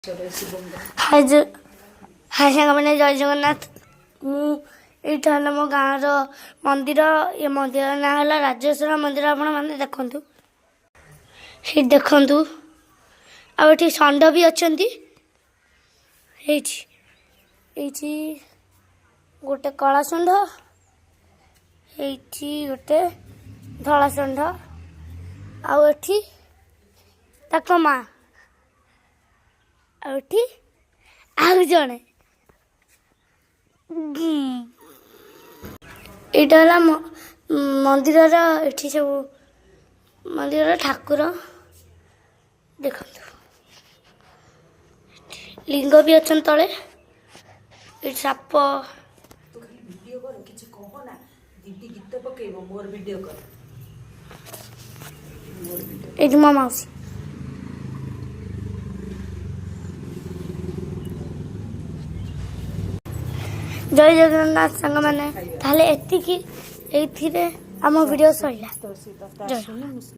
हाय साଙ୍ଗମାନେ ଜୟ ଜଗନ୍ନାଥ। ମୁଁ ଏଇଟା ହେଲା ମୋ ଗାଁର ମନ୍ଦିର। ଏ ମନ୍ଦିର ନାଁ ହେଲା ରାଜେଶ୍ୱର ମନ୍ଦିର। ଆପଣମାନେ ଦେଖନ୍ତୁ, ସେଇଠି ଦେଖନ୍ତୁ। ଆଉ ଏଠି ଷଣ୍ଢ ବି ଅଛନ୍ତି। ଏଇଠି ଗୋଟେ କଳା ଷଣ୍ଢ, ଏଇଠି ଗୋଟେ ଧଳା ଷଣ୍ଢ, ଆଉ ଏଠି ତାଙ୍କ ମା, ଆଉ ଏଠି ଆଉ ଜଣେ। ଏଇଟା ହେଲା ମନ୍ଦିରର, ଏଠି ସବୁ ମନ୍ଦିରର ଠାକୁର ଦେଖନ୍ତୁ। ଲିଙ୍ଗ ବି ଅଛନ୍ତି ତଳେ। ଏଠି ସାପ। ଏଇଠି ମୋ ମାଉସୀ। ଜୟ ଜଗନ୍ନାଥ ସାଙ୍ଗମାନେ। ତାହେଲେ ଏତିକି, ଏଇଥିରେ ଆମ ଭିଡ଼ିଓ ସରିଲା। ଜୟ ଜଗନ୍ନାଥ।